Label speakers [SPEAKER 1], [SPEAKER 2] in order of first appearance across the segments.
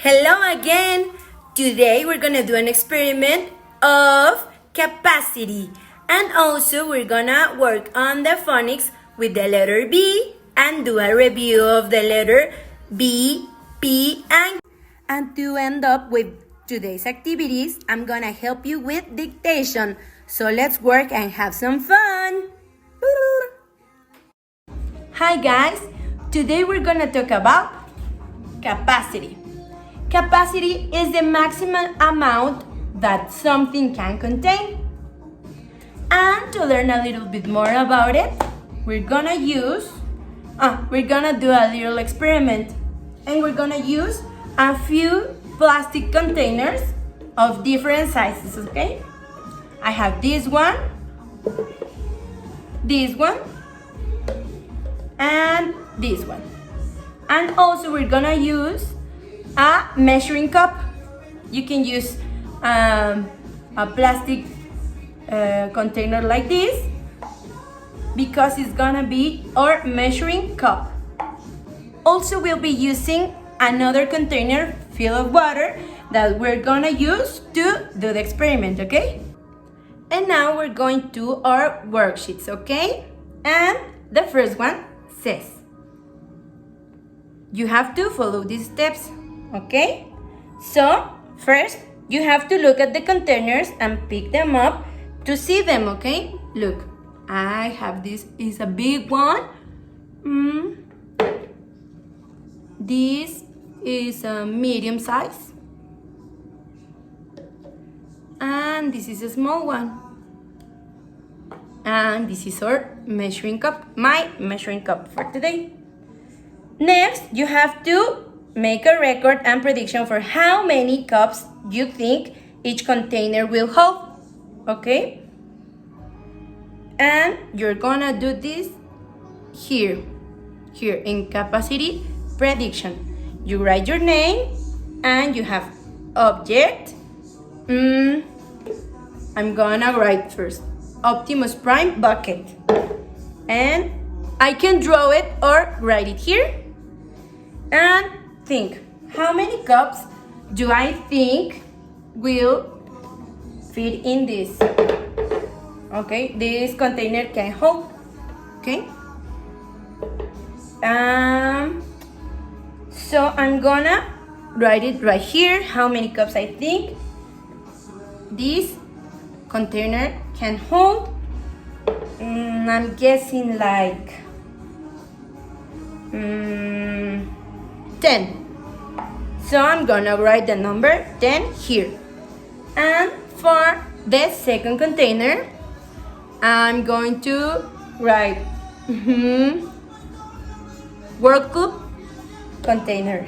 [SPEAKER 1] Hello again! Today we're gonna do an experiment of capacity, and also we're gonna work on the phonics with the letter B and do a review of the letter B, P, and to end up with today's activities, I'm gonna help you with dictation. So let's work and have some fun! Hi guys! Today we're gonna talk about capacity. Capacity is the maximum amount that something can contain. And to learn a little bit more about it, we're gonna do a little experiment. And we're gonna use a few plastic containers of different sizes, okay? I have this one, and this one. And also we're gonna use a measuring cup. You can use a plastic container like this because it's gonna be our measuring cup. Also, we'll be using another container filled with water that we're gonna use to do the experiment, okay? And now we're going to our worksheets, okay? And the first one says, you have to follow these steps, okay? So, first, you have to look at the containers and pick them up to see them, okay? Look, I have this is a big one. This is a medium size. And this is a small one. And this is our measuring cup, my measuring cup for today. Next, you have to make a record and prediction for how many cups you think each container will hold, okay? And you're gonna do this here in capacity prediction. You write your name and you have object. I'm gonna write first Optimus Prime bucket. And I can draw it or write it here. And think, how many cups do I think will fit in this? Okay, this container can hold. Okay. So I'm gonna write it right here. How many cups I think this container can hold? I'm guessing like 10. So I'm gonna write the number 10 here. And for the second container, I'm going to write World Cup container.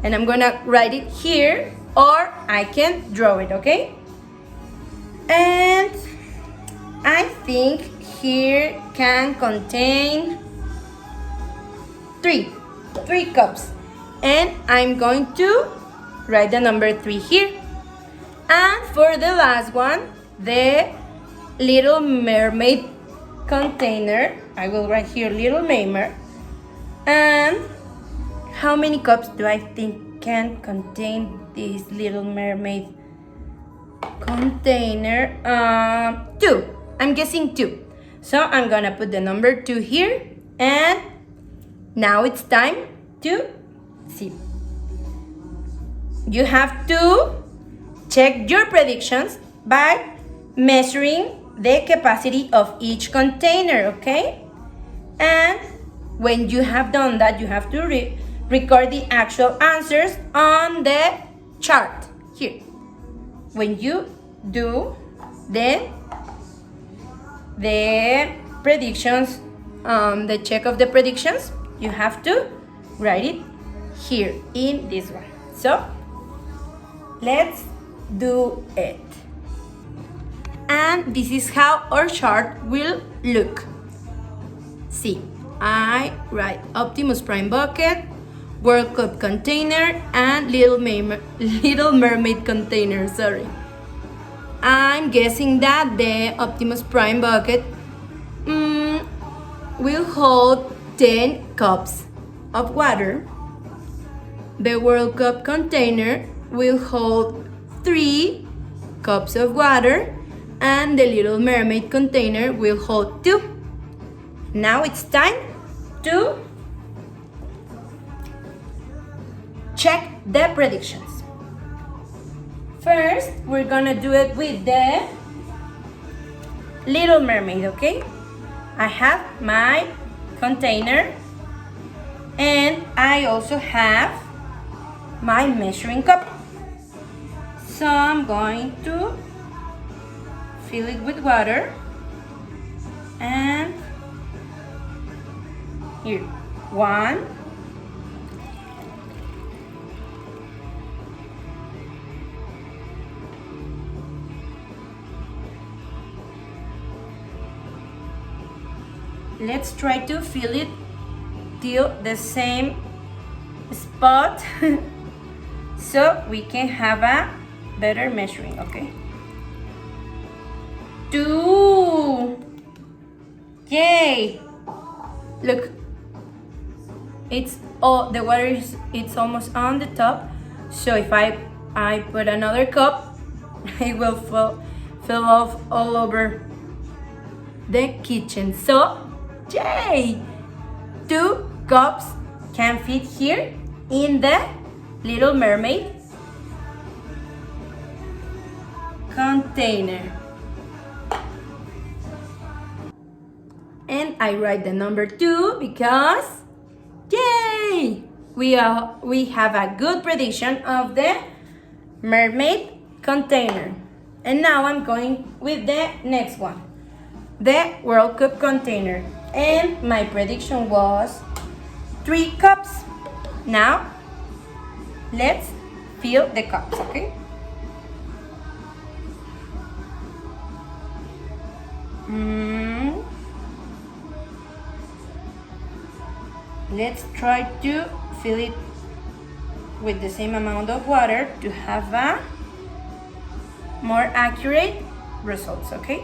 [SPEAKER 1] And I'm gonna write it here, or I can draw it, okay? And I think here can contain three cups. And I'm going to write the number 3 here. And for the last one, the Little Mermaid container, I will write here Little Mermaid. And how many cups do I think can contain this Little Mermaid container? 2. I'm guessing 2. So I'm gonna put the number 2 here. And now it's time to see. You have to check your predictions by measuring the capacity of each container, okay? And when you have done that, you have to record the actual answers on the chart here. When you do the predictions, the check of the predictions, you have to write it here in this one. So let's do it. And this is how our chart will look. See, I write Optimus Prime bucket, World Cup container, and Little Mermaid container, sorry. I'm guessing that the Optimus Prime bucket will hold 10 cups of water. the World Cup container will hold 3 cups of water and the Little Mermaid container will hold 2. Now it's time to check the predictions. First, we're gonna do it with the Little Mermaid, okay? I have my container and I also have my measuring cup. So I'm going to fill it with water and here, 1, 2. Let's try to fill it till the same spot so we can have a better measuring, okay? 2. Yay! Look, it's all the water is it's almost on the top. So if I put another cup, it will fill off all over the kitchen. So, yay! 2 cups can fit here in the Little Mermaid container. And I write the number 2 because, yay! We have a good prediction of the mermaid container. And now I'm going with the next one, the World Cup container. And my prediction was 3 cups. Now, let's fill the cups, okay? Let's try to fill it with the same amount of water to have a more accurate results, okay?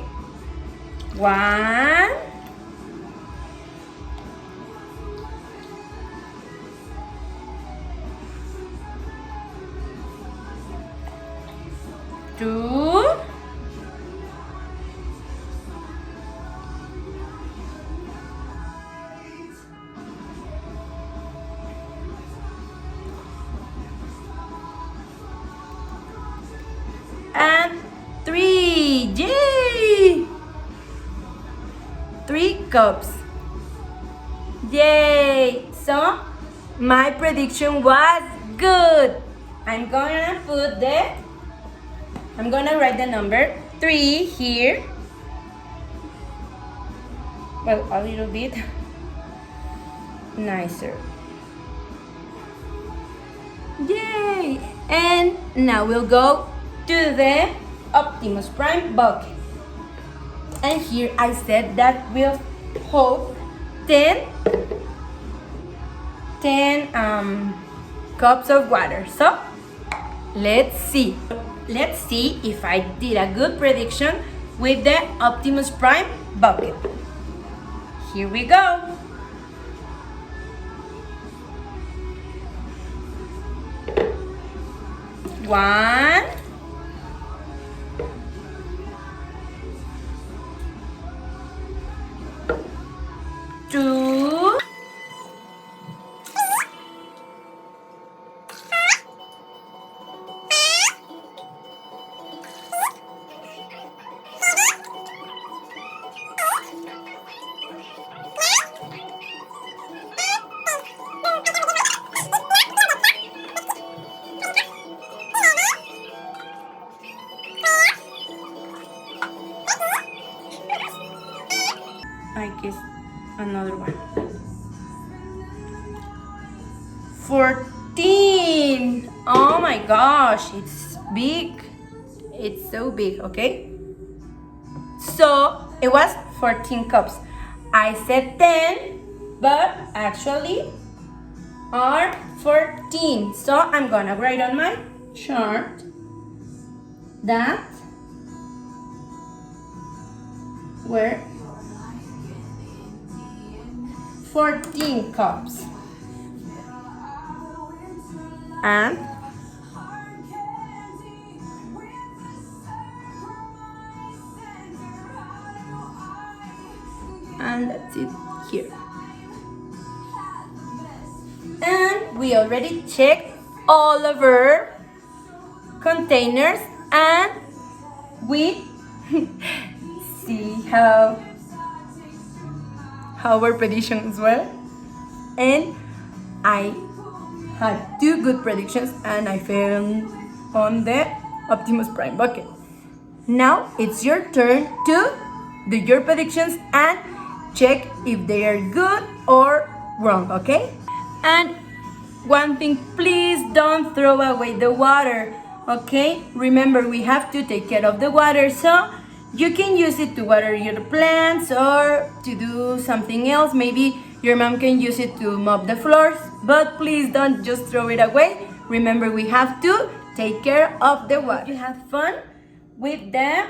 [SPEAKER 1] 1, 2, 3. Yay! 3 cups. Yay! So my prediction was good. I'm gonna write the number 3 here. Well, a little bit nicer. Yay! And now we'll go to the Optimus Prime bucket. And here I said that we'll hold 10 cups of water. So let's see if I did a good prediction with the Optimus Prime bucket. Here we go. 1, 2, 14. Oh my gosh, it's big. It's so big, okay? So it was 14 cups. I said 10, but actually are 14. So I'm gonna write on my chart that were 14 cups. and that's it here. And we already checked all of our containers, and we see how our predictions were, and I had 2 good predictions and I fell on the Optimus Prime bucket. Now it's your turn to do your predictions and check if they are good or wrong, okay? And one thing, please don't throw away the water, okay? Remember, we have to take care of the water, so you can use it to water your plants or to do something else. Maybe your mom can use it to mop the floors, but please don't just throw it away. Remember, we have to take care of the water. You had fun with the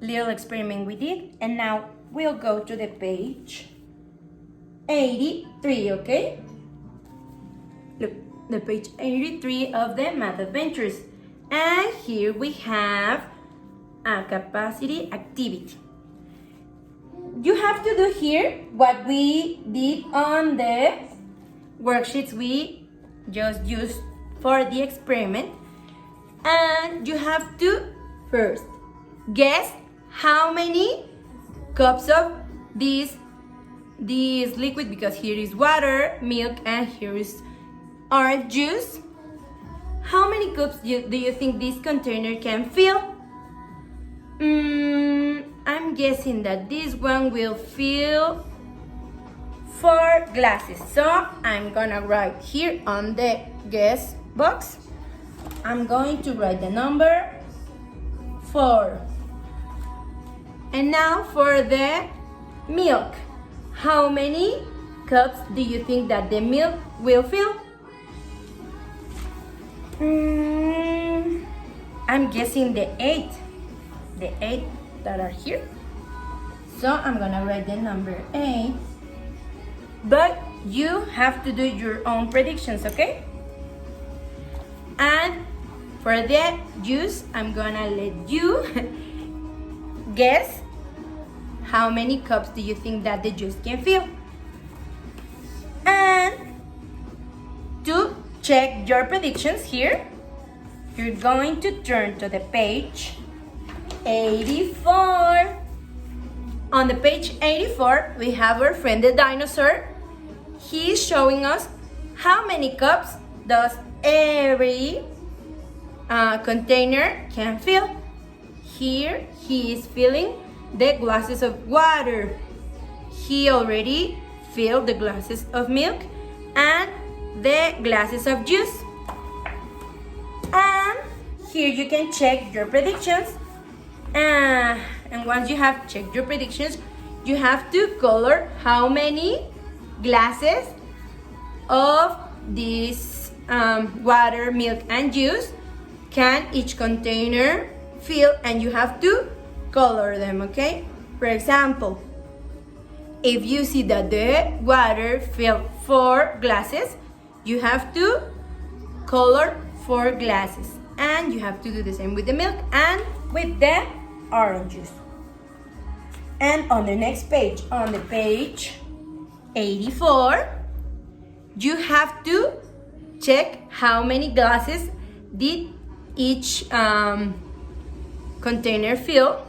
[SPEAKER 1] little experiment we did, and now we'll go to the page 83, okay? Look, the page 83 of the Math Adventures. And here we have a capacity activity. You have to do here what we did on the worksheets we just used for the experiment. And you have to first guess how many cups of this liquid, because here is water, milk, and here is orange juice. How many cups do you think this container can fill? I'm guessing that this one will fill 4 glasses. So I'm gonna write here on the guess box, I'm going to write the number 4. And now for the milk. How many cups do you think that the milk will fill? I'm guessing the 8 that are here. So I'm gonna write the number 8. But you have to do your own predictions, okay? And for the juice, I'm gonna let you guess how many cups do you think that the juice can fill. And to check your predictions here, you're going to turn to the page 84. On the page 84, we have our friend the dinosaur. He's showing us how many cups does every container can fill. Here, he is filling the glasses of water. He already filled the glasses of milk and the glasses of juice. And here you can check your predictions. And once you have checked your predictions, you have to color how many glasses of this water, milk, and juice can each container fill, and you have to color them, okay? For example, if you see that the water filled 4 glasses, you have to color 4 glasses, and you have to do the same with the milk and with the orange juice. And on the next page, on the page 84, you have to check how many glasses did each container fill,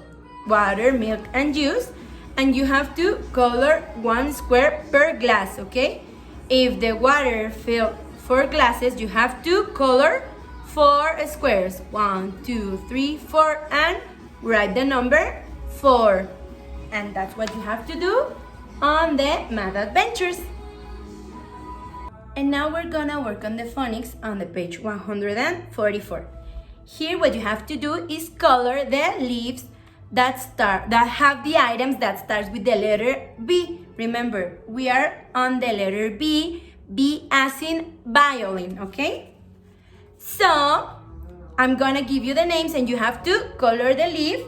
[SPEAKER 1] water, milk, and juice, and you have to color 1 square per glass, okay? If the water filled 4 glasses, you have to color 4 squares, 1, 2, 3, 4, and write the number 4. And that's what you have to do on the Math Adventures. And now we're gonna work on the phonics on the page 144. Here what you have to do is color the leaves that have the items that starts with the letter B. Remember, we are on the letter B, B as in violin, okay? So I'm gonna give you the names and you have to color the leaf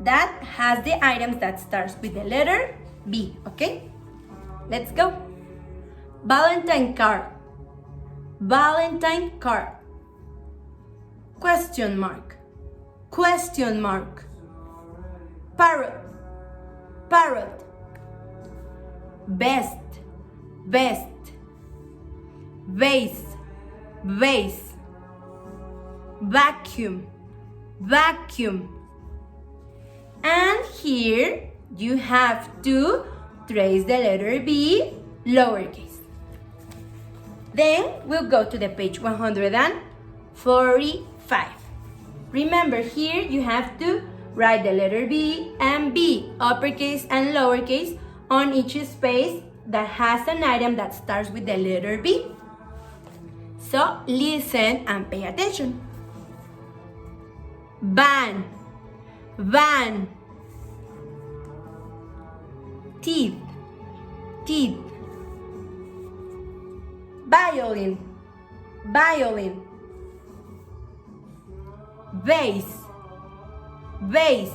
[SPEAKER 1] that has the items that starts with the letter B, okay? Let's go. Valentine card, Valentine card. Question mark. Question mark. Parrot. Parrot. Best. Best. Vase. Vase. Vacuum. Vacuum. And here you have to trace the letter B, lowercase. Then we'll go to the page 145. Remember, here you have to write the letter B and B, uppercase and lowercase, on each space that has an item that starts with the letter B. So listen and pay attention. Van. Van. Teeth. Teeth. Violin. Violin. Vase. Vase.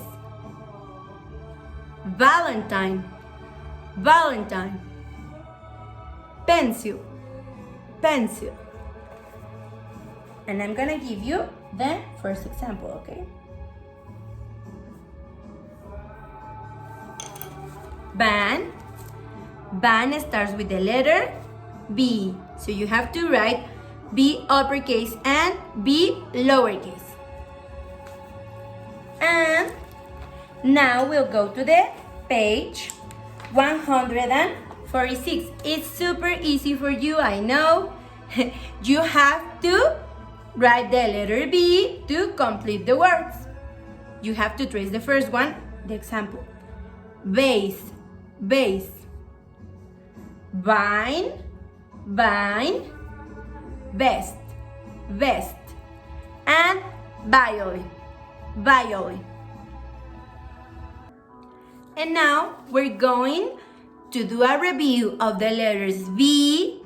[SPEAKER 1] Valentine. Valentine. Pencil. Pencil. And I'm gonna give you the first example, okay? Van. Van starts with the letter B. So you have to write B uppercase and B lowercase. And now we'll go to the page 146. It's super easy for you, I know. You have to write the letter B to complete the words. You have to trace the first one, the example. Vase. Vase. Vine. Vine. Vest. Vest. And violin. Violin. And now we're going to do a review of the letters V,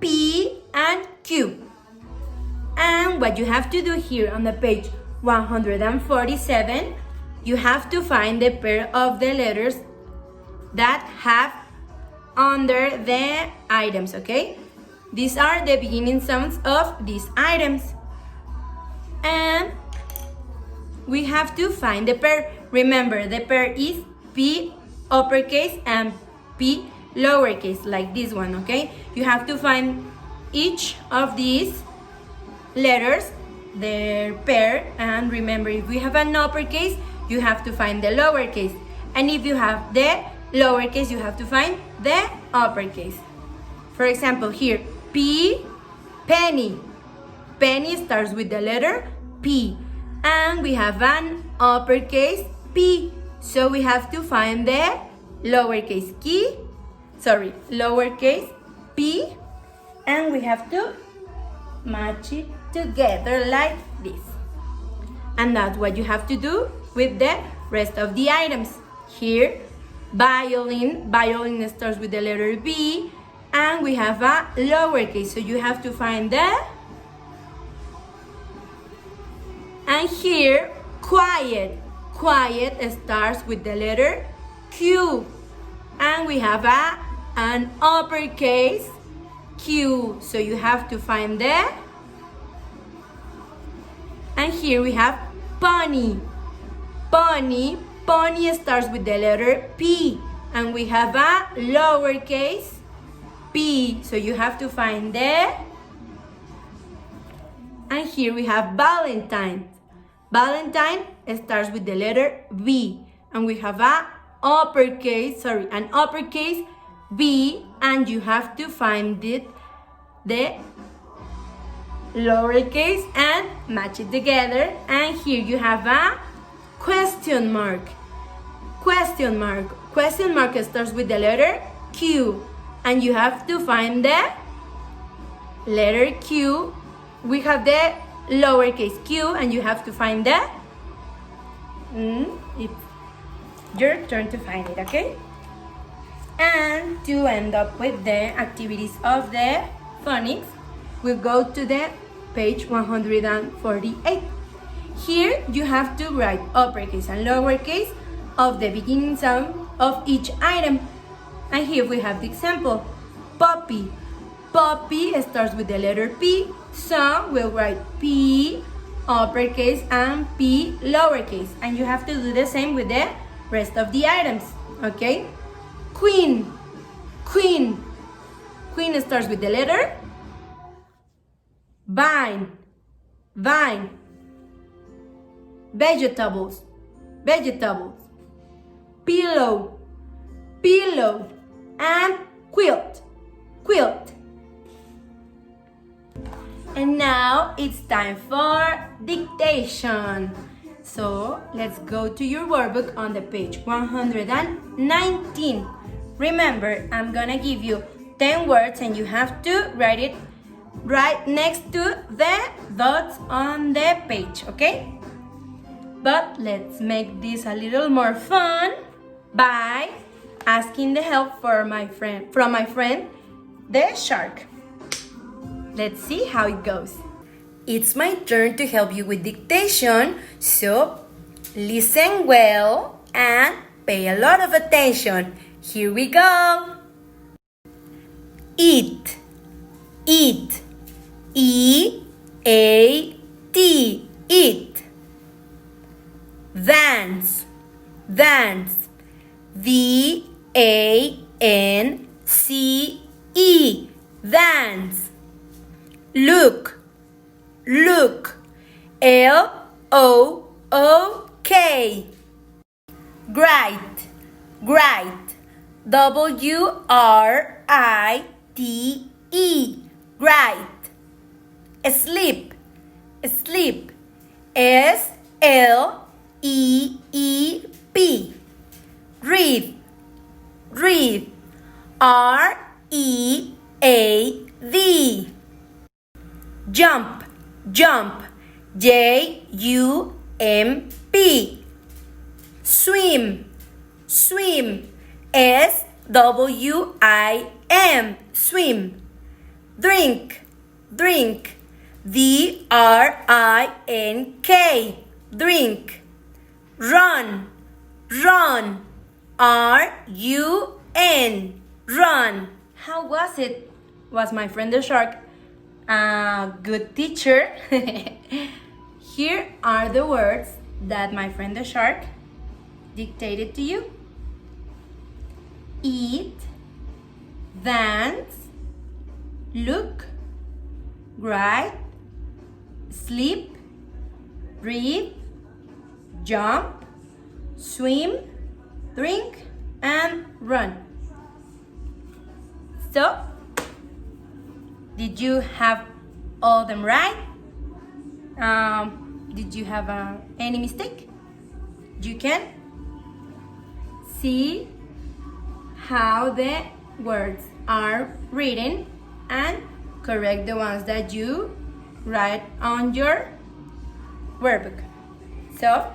[SPEAKER 1] P, and Q. And what you have to do here on the page 147, you have to find the pair of the letters that have under the items, okay? These are the beginning sounds of these items. And we have to find the pair. Remember, the pair is P uppercase and P lowercase, like this one, okay? You have to find each of these letters, their pair, and remember, if we have an uppercase, you have to find the lowercase. And if you have the lowercase, you have to find the uppercase. For example, here, P, penny. Penny starts with the letter P. And we have an uppercase P. So we have to find the lowercase P. And we have to match it together like this. And that's what you have to do with the rest of the items. Here, violin. Violin starts with the letter B. And we have a lowercase. So you have to find the... And here, quiet. Quiet starts with the letter Q. And we have an uppercase Q. So you have to find the... And here we have pony. Pony. Pony starts with the letter P. And we have a lowercase P. So you have to find the... And here we have Valentine. Valentine starts with the letter V. And we have an uppercase V. And you have to find the lowercase and match it together. And here you have a question mark. Question mark. Question mark starts with the letter Q. And you have to find the letter Q. We have the lowercase q, and you have to find the... It's your turn to find it, okay? And to end up with the activities of the phonics, we'll go to the page 148. Here you have to write uppercase and lowercase of the beginning sound of each item. And here we have the example. Puppy. Puppy starts with the letter P, so we'll write P uppercase and P lowercase. And you have to do the same with the rest of the items, okay? Queen, queen. Queen starts with the letter vine, vine. Vegetables, vegetables. Pillow, pillow. And quilt, quilt. And now it's time for dictation. So let's go to your workbook on the page 119. Remember, I'm gonna give you 10 words and you have to write it right next to the dots on the page, okay? But let's make this a little more fun by asking the help from my friend, the shark. Let's see how it goes. It's my turn to help you with dictation, so listen well and pay a lot of attention. Here we go. Eat, eat, E-A-T, eat. Dance, dance, D-A-N-C-E, dance. Look, look, L-O-O-K. Write, write, W-R-I-T-E, write. Sleep, sleep, S-L-E-E-P. Read, read, R-E-A-D. Jump, jump, J-U-M-P. Swim, swim, S-W-I-M, swim. Drink, drink, D-R-I-N-K, drink. Run, run, R-U-N, run. How was it? Was my friend the shark a good teacher? Here are the words that my friend the shark dictated to you. Eat, dance, look, write, sleep, read, jump, swim, drink, and run. So, did you have all them right? Did you have any mistake? You can see how the words are written and correct the ones that you write on your workbook. So,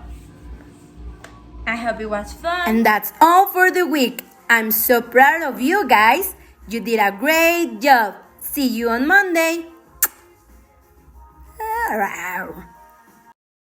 [SPEAKER 1] I hope it was fun. And that's all for the week. I'm so proud of you guys. You did a great job. See you on Monday.